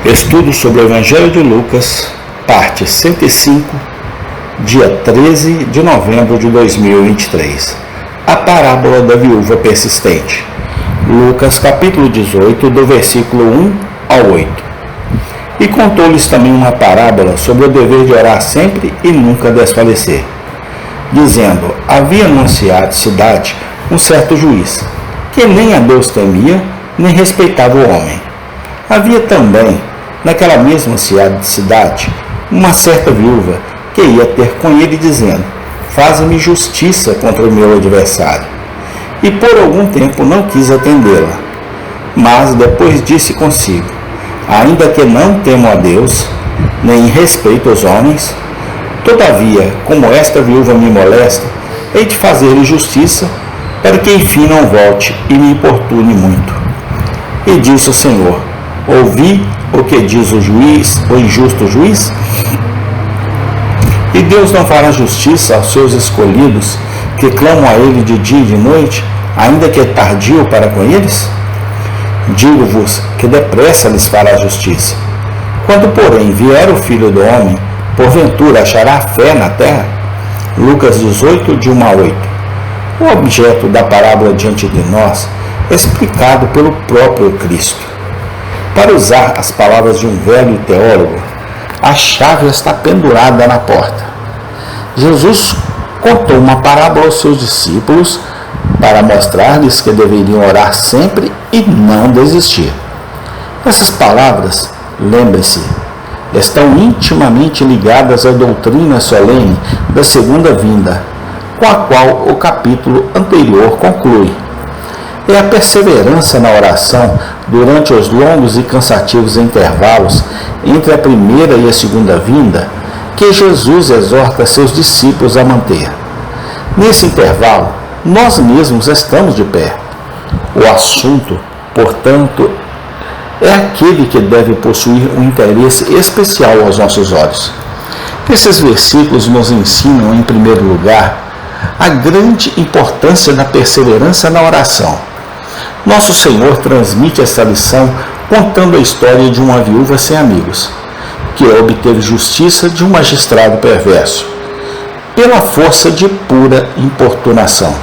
Estudo sobre o Evangelho de Lucas, parte 105, dia 13 de novembro de 2023. A parábola da viúva persistente. Lucas, capítulo 18, do versículo 1 ao 8. E contou-lhes também uma parábola sobre o dever de orar sempre e nunca desfalecer, dizendo: havia numa cidade um certo juiz, que nem a Deus temia, nem respeitava o homem. Havia também, naquela mesma cidade, uma certa viúva que ia ter com ele, dizendo: faze-me justiça contra o meu adversário. E por algum tempo não quis atendê-la. Mas depois disse consigo: ainda que não temo a Deus, nem respeito os homens, todavia, como esta viúva me molesta, hei de fazer-lhe justiça, para que enfim não volte e me importune muito. E disse o Senhor: ouvi o que diz o injusto juiz? E Deus não fará justiça aos seus escolhidos, que clamam a Ele de dia e de noite, ainda que é tardio para com eles? Digo-vos que depressa lhes fará justiça. Quando, porém, vier o Filho do Homem, porventura achará fé na terra? Lucas 18, de 1 a 8. O objeto da parábola diante de nós é explicado pelo próprio Cristo. Para usar as palavras de um velho teólogo, a chave está pendurada na porta. Jesus contou uma parábola aos seus discípulos para mostrar-lhes que deveriam orar sempre e não desistir. Essas palavras, lembre-se, estão intimamente ligadas à doutrina solene da segunda vinda, com a qual o capítulo anterior conclui. É a perseverança na oração durante os longos e cansativos intervalos entre a primeira e a segunda vinda que Jesus exorta seus discípulos a manter. Nesse intervalo, nós mesmos estamos de pé. O assunto, portanto, é aquele que deve possuir um interesse especial aos nossos olhos. Esses versículos nos ensinam, em primeiro lugar, a grande importância da perseverança na oração. Nosso Senhor transmite esta lição contando a história de uma viúva sem amigos, que obteve justiça de um magistrado perverso, pela força de pura importunação.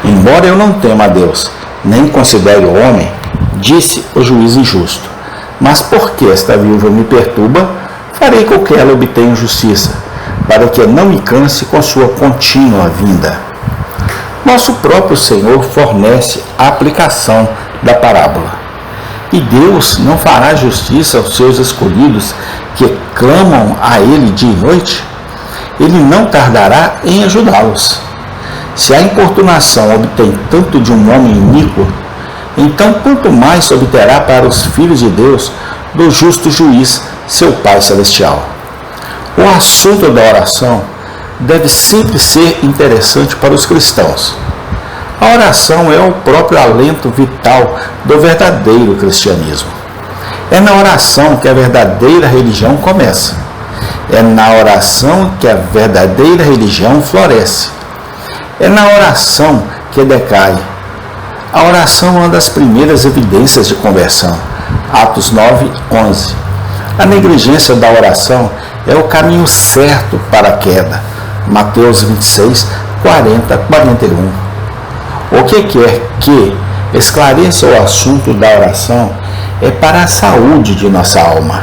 Embora eu não tema a Deus, nem considere o homem, disse o juiz injusto, mas porque esta viúva me perturba, farei com que ela obtenha justiça, para que não me canse com sua contínua vinda. Nosso próprio Senhor fornece a aplicação da parábola. E Deus não fará justiça aos seus escolhidos que clamam a Ele dia e noite? Ele não tardará em ajudá-los. Se a importunação obtém tanto de um homem iníquo, então quanto mais obterá para os filhos de Deus do justo juiz, seu Pai Celestial. O assunto da oração deve sempre ser interessante para os cristãos. A oração é o próprio alento vital do verdadeiro cristianismo. É na oração que a verdadeira religião começa. É na oração que a verdadeira religião floresce. É na oração que decai. A oração é uma das primeiras evidências de conversão. Atos 9, 11. A negligência da oração é o caminho certo para a queda. Mateus 26, 40, 41. O que quer que esclareça o assunto da oração é para a saúde de nossa alma.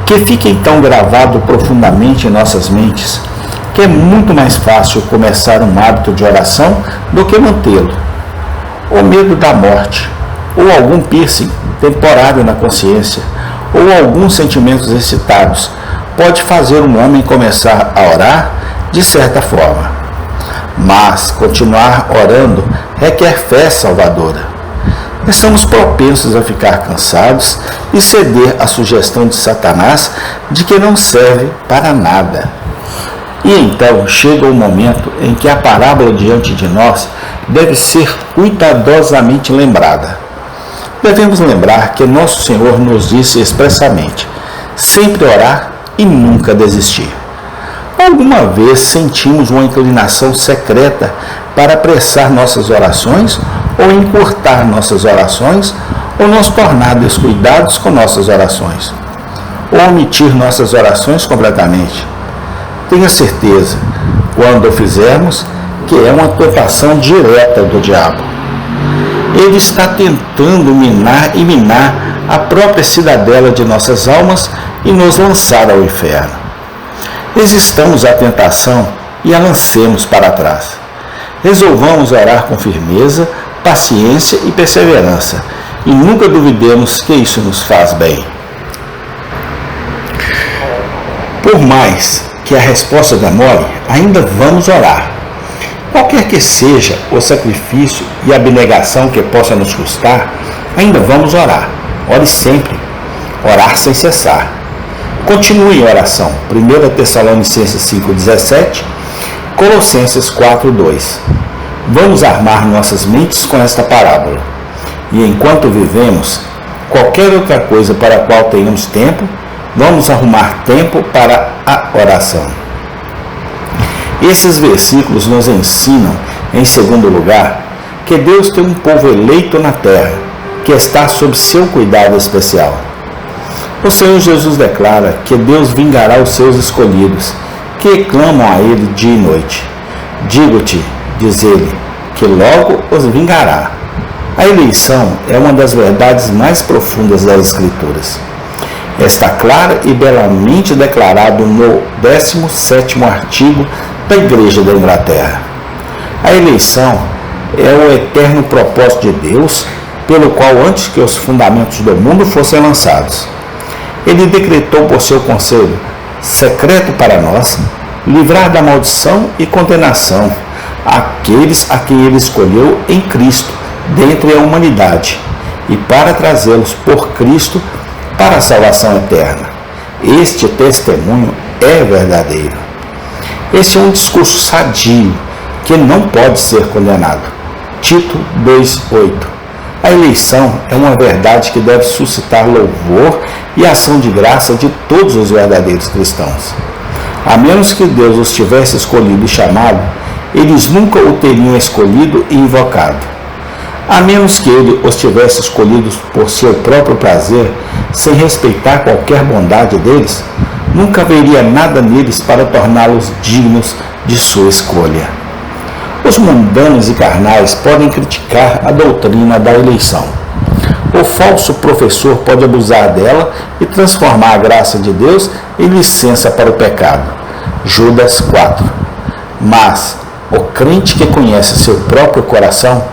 Que fique então gravado profundamente em nossas mentes que é muito mais fácil começar um hábito de oração do que mantê-lo. O medo da morte, ou algum piercing temporário na consciência, ou alguns sentimentos excitados, pode fazer um homem começar a orar de certa forma. Mas continuar orando requer fé salvadora. Estamos propensos a ficar cansados e ceder à sugestão de Satanás de que não serve para nada. E então chega o momento em que a parábola diante de nós deve ser cuidadosamente lembrada. Devemos lembrar que nosso Senhor nos disse expressamente: sempre orar e nunca desistir. Alguma vez sentimos uma inclinação secreta para apressar nossas orações ou encurtar nossas orações ou nos tornar descuidados com nossas orações, ou omitir nossas orações completamente. Tenha certeza, quando o fizermos, que é uma tentação direta do diabo. Ele está tentando minar a própria cidadela de nossas almas e nos lançar ao inferno. Resistamos à tentação e a lancemos para trás. Resolvamos orar com firmeza, paciência e perseverança, e nunca duvidemos que isso nos faz bem. Por mais que a resposta demore, ainda vamos orar. Qualquer que seja o sacrifício e a abnegação que possa nos custar, ainda vamos orar. Ore sempre. Orar sem cessar. Continue em oração. 1 Tessalonicenses 5,17, Colossenses 4,2. Vamos armar nossas mentes com esta parábola. E enquanto vivemos, qualquer outra coisa para a qual tenhamos tempo, vamos arrumar tempo para a oração. Esses versículos nos ensinam, em segundo lugar, que Deus tem um povo eleito na terra, que está sob seu cuidado especial. O Senhor Jesus declara que Deus vingará os seus escolhidos, que clamam a Ele dia e noite. Digo-te, diz Ele, que logo os vingará. A eleição é uma das verdades mais profundas das Escrituras. Está clara e belamente declarado no 17º artigo da Igreja da Inglaterra. A eleição é o eterno propósito de Deus, pelo qual antes que os fundamentos do mundo fossem lançados, Ele decretou por seu conselho secreto para nós, livrar da maldição e condenação aqueles a quem Ele escolheu em Cristo, dentre a humanidade, e para trazê-los por Cristo para a salvação eterna. Este testemunho é verdadeiro. Este é um discurso sadio, que não pode ser condenado. Tito 2,8. A eleição é uma verdade que deve suscitar louvor e ação de graça de todos os verdadeiros cristãos. A menos que Deus os tivesse escolhido e chamado, eles nunca o teriam escolhido e invocado. A menos que Ele os tivesse escolhidos por seu próprio prazer, sem respeitar qualquer bondade deles, nunca haveria nada neles para torná-los dignos de sua escolha. Os mundanos e carnais podem criticar a doutrina da eleição. O falso professor pode abusar dela e transformar a graça de Deus em licença para o pecado. Judas 4. Mas o crente que conhece seu próprio coração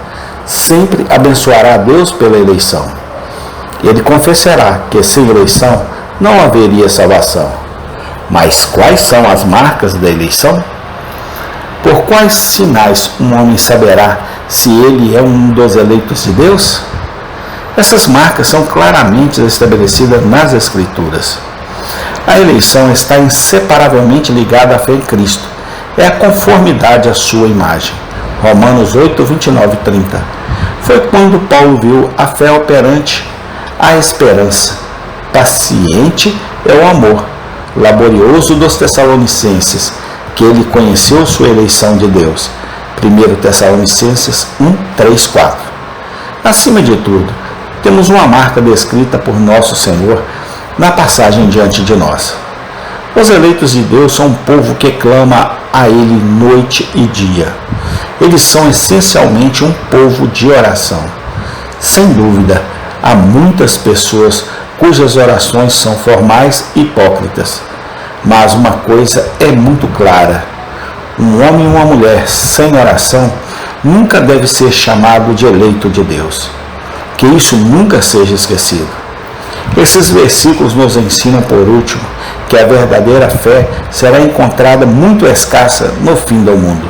sempre abençoará a Deus pela eleição. Ele confessará que sem eleição não haveria salvação. Mas quais são as marcas da eleição? Por quais sinais um homem saberá se ele é um dos eleitos de Deus? Essas marcas são claramente estabelecidas nas Escrituras. A eleição está inseparavelmente ligada à fé em Cristo. É a conformidade à sua imagem. Romanos 8, 29 e 30. Foi quando Paulo viu a fé operante, a esperança. Paciente é o amor, laborioso dos Tessalonicenses, que ele conheceu sua eleição de Deus. 1 Tessalonicenses 1, 3, 4. Acima de tudo, temos uma marca descrita por nosso Senhor na passagem diante de nós. Os eleitos de Deus são um povo que clama a Ele noite e dia. Eles são essencialmente um povo de oração. Sem dúvida, há muitas pessoas cujas orações são formais e hipócritas. Mas uma coisa é muito clara: um homem e uma mulher sem oração nunca deve ser chamado de eleito de Deus. Que isso nunca seja esquecido. Esses versículos nos ensinam, por último, que a verdadeira fé será encontrada muito escassa no fim do mundo.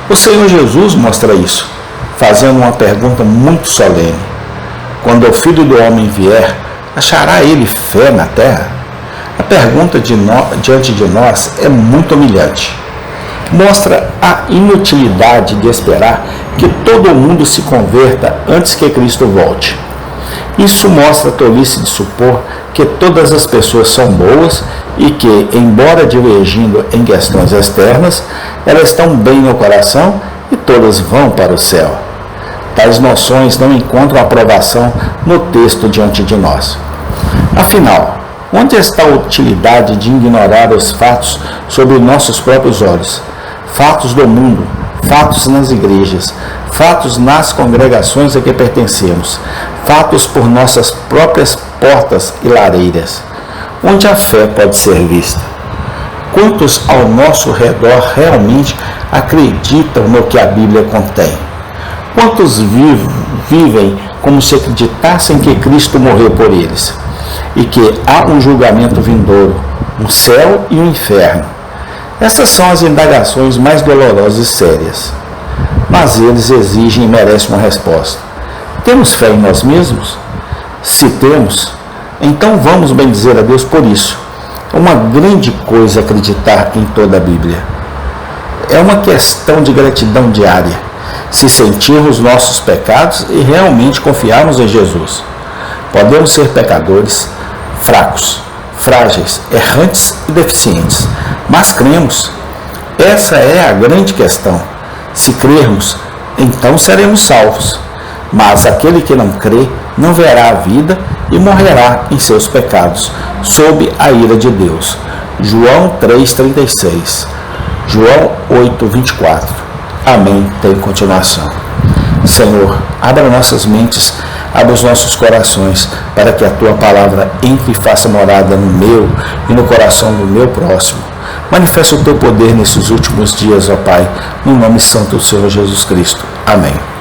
O Senhor Jesus mostra isso, fazendo uma pergunta muito solene: quando o Filho do Homem vier, achará ele fé na terra? A pergunta diante de nós é muito humilhante. Mostra a inutilidade de esperar que todo mundo se converta antes que Cristo volte. Isso mostra a tolice de supor que todas as pessoas são boas e que, embora divergindo em questões externas, elas estão bem no coração e todas vão para o céu. Tais noções não encontram aprovação no texto diante de nós. Afinal, onde está a utilidade de ignorar os fatos sobre nossos próprios olhos? Fatos do mundo, fatos nas igrejas, fatos nas congregações a que pertencemos, fatos por nossas próprias portas e lareiras. Onde a fé pode ser vista? Quantos ao nosso redor realmente acreditam no que a Bíblia contém? Quantos vivem como se acreditassem que Cristo morreu por eles e que há um julgamento vindouro, um céu e um inferno? Essas são as indagações mais dolorosas e sérias, mas eles exigem e merecem uma resposta. Temos fé em nós mesmos? Se temos, então vamos bendizer a Deus por isso. É uma grande coisa acreditar em toda a Bíblia. É uma questão de gratidão diária, se sentirmos nossos pecados e realmente confiarmos em Jesus. Podemos ser pecadores, fracos, frágeis, errantes e deficientes, mas cremos. Essa é a grande questão. Se crermos, então seremos salvos. Mas aquele que não crê não verá a vida e morrerá em seus pecados, sob a ira de Deus. João 3,36. João 8,24. Amém. Tem continuação. Senhor, abra nossas mentes, abra os nossos corações, para que a Tua palavra entre e faça morada no meu e no coração do meu próximo. Manifesta o Teu poder nesses últimos dias, ó Pai, no nome santo do Senhor Jesus Cristo. Amém.